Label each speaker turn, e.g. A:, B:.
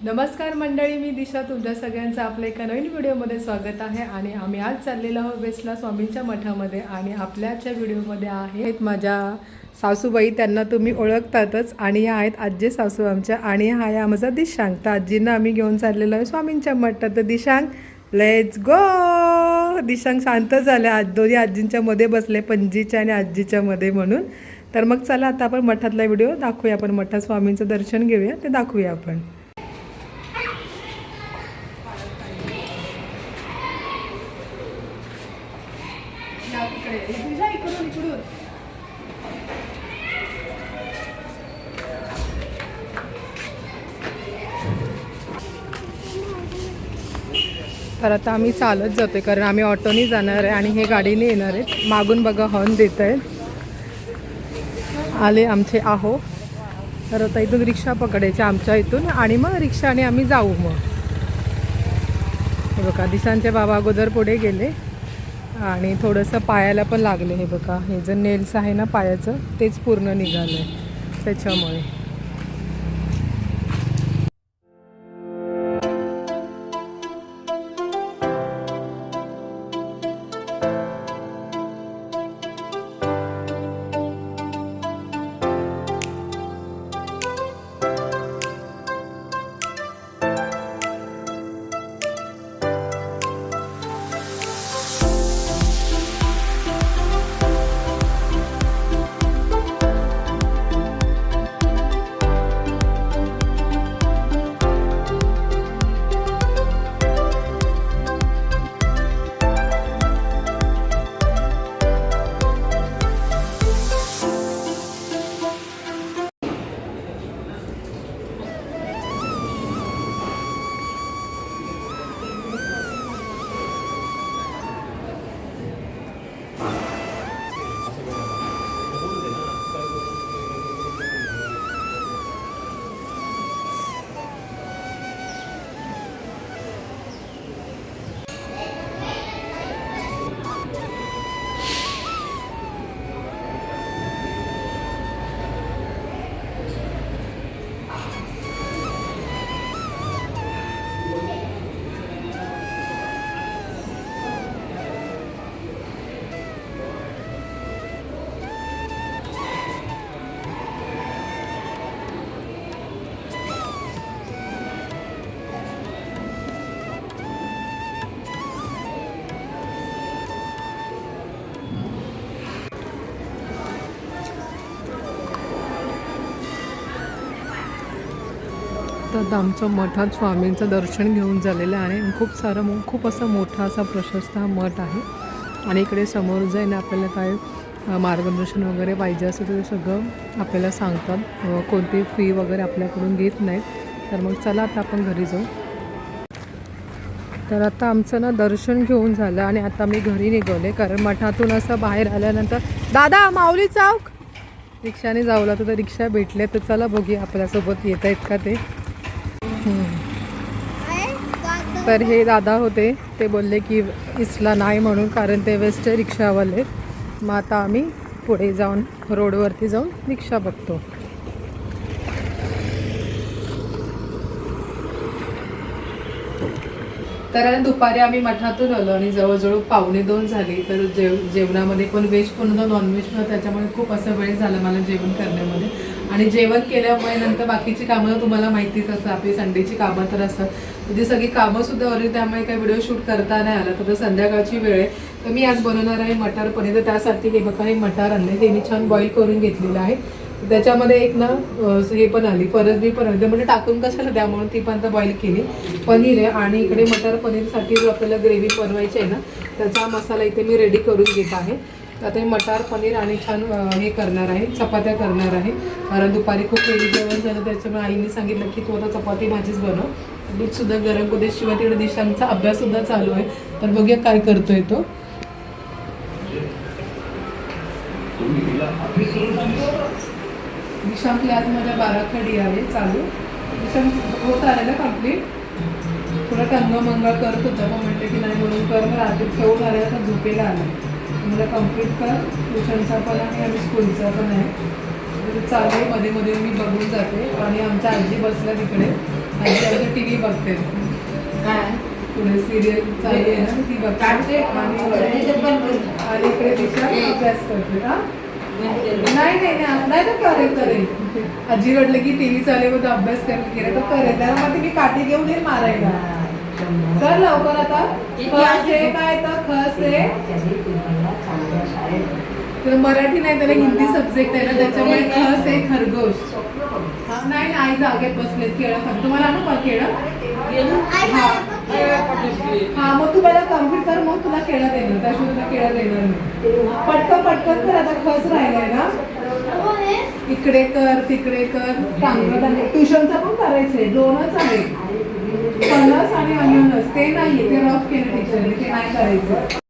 A: नमस्कार मंडळी, मी दिशा. तुमच्या सगळ्यांचं आपल्या एका नवीन व्हिडिओमध्ये स्वागत आहे. आणि आम्ही आज चाललेलो आहोत वेस्टला स्वामींच्या मठामध्ये. आणि आपल्याच्या व्हिडिओमध्ये आहेत माझ्या सासूबाई, त्यांना तुम्ही ओळखतातच. आणि या आहेत आजी सासू आमच्या. आणि हा आहे आमचा दिशांक. तर आजींना आम्ही घेऊन चाललेलो आहे स्वामींच्या मठात. तर दिशांक, लेट्स गो. दिशांक शांत झाले, दोन्ही आजींच्या मध्ये बसले, पणजीच्या आणि आजीच्या मध्ये म्हणून. तर मग चला आता आपण मठातला व्हिडिओ दाखवूया. आपण मठात स्वामींचं दर्शन घेऊया, ते दाखवूया आपण. तर आता आम्ही चालत जातोय, कारण आम्ही ऑटोनी जाणार आहे आणि हे गाडीने येणार आहेत. मागून बघा हॉर्न देत आहेत. आले आमचे आहो. तर आता इथून रिक्षा पकडायची आमच्या इथून, आणि मग रिक्षाने आम्ही जाऊ. मग हे बघा, दिशांचे बाबा अगोदर पुढे गेले आणि थोडंसं पायाला पण लागले. हे बघा, हे जे नेल्स आहे ना पायाचं, तेच पूर्ण निघालं आहे त्याच्यामुळे. तर आमचं मठात स्वामींचं दर्शन घेऊन झालेलं आहे. खूप असा मोठा असा प्रशस्त हा मठ आहे. आणि इकडे समोर जाईन आपल्याला काय मार्गदर्शन वगैरे पाहिजे असेल तर ते सगळं आपल्याला सांगतात. कोणती फी वगैरे आपल्याकडून घेत नाहीत. तर मग चला आता आपण घरी जाऊ. तर आता आमचं ना दर्शन घेऊन झालं आणि आता मी घरी निघवले, कारण मठातून असं बाहेर आल्यानंतर दादा माऊली चौक रिक्षाने जाऊ लागतं. तर रिक्षा भेटले, तर चला बघूया आपल्यासोबत येत आहेत का ते. तर हे दादा होते, ते बोलले की इसला नाही म्हणून, कारण ते वेस्ट रिक्षावाले. मग आता आम्ही पुढे जाऊन रोडवरती जाऊन रिक्षा बघतो. तर दुपारी आम्ही मठातून आलो आणि जवळजवळ 1:45 झाली. तर जेवणामध्ये पण व्हेज पण होतं, नॉनव्हेज पण, त्याच्यामुळे खूप असं वेळ झाला मला जेवण करण्यामध्ये. आणि जेवण केल्यामुळे नंतर बाकीची कामं तुम्हाला माहितीच असतं, आपली संडेची कामं तर असतात, म्हणजे सगळी कामंसुद्धा होती. त्यामुळे काही व्हिडिओ शूट करता नाही आला. तर संध्याकाळची वेळ आहे. तर मी आज बनवणार आहे मटार पनीर. तर त्यासाठी हे बघा, हे मटार आणले, ते मी छान बॉईल करून घेतलेलं आहे. त्याच्यामध्ये एक ना हे पण आली, फरसबी पण आली, म्हणजे टाकून कशाला द्या म्हणून ती पण आता बॉईल केली. पनीर आहे. आणि इकडे मटार पनीरसाठी जो आपल्याला ग्रेव्ही बनवायची आहे ना, त्याचा मसाला इथे मी रेडी करून घेत आहे. आता हे मटार पनीर आणि छान हे करणार आहे, चपात्या करणार आहे. कारण दुपारी खूप हेवी जेवण झालं, त्याच्यामुळे आईने सांगितलं की तू आता चपाती भाजीच बनव. दूधसुद्धा गरम करू दे. शिवाय तिकडे दिशांचा अभ्याससुद्धा चालू आहे. तर बघूया काय करतोय तो. दिशांक क्लास माझ्या 12 खडी आहे चालू. दिशांक होत आले ना कम्प्लीट. थोडा टंगमंगळ करत होता, मग म्हटलं की नाही म्हणून कर. रात्री खेळून आल्या तर झोपेला आला. मला कम्प्लीट कर. ट्युशनचा पण आहे आणि स्कूलचा पण आहे. चालू आहे. मध्ये मध्ये मी बघून जाते. आणि आमच्या आजी बसल्या तिकडे आजी आमची टीव्ही बघते. पुढे सिरियल चालू आहे ना ती बघते आणि इकडे दिशा अभ्यास करते. हा नाही नाही नाही तर करेल. आजी रडलं की टीव्ही चालू मग अभ्यास करायला गेला तर करेल. त्याला मग मी काठी घेऊन येईल मारायला. कर लवकर आता. खस आहे काय तर खस आहे. तर मराठी नाही त्याला हिंदी सब्जेक्ट आहे ना त्याच्यामुळे खस आहे खरगोश. हा नाही आई जागेत बसलेत केळं खात. तुम्हाला आणू का केळं? हा मग तू मला कम्प्लीट कर मग तुला केळं देणार. त्याशिवाय तुला केळं देणार नाही. पटकन कर आता खस राहिलाय ना. इकडे कर तिकडे कर. ट्युशनचं पण करायचंय. 2च आहे फणस आणि अनियनस. ते नाहीये ते रफ केलं टीचरने. ते नाही करायचं.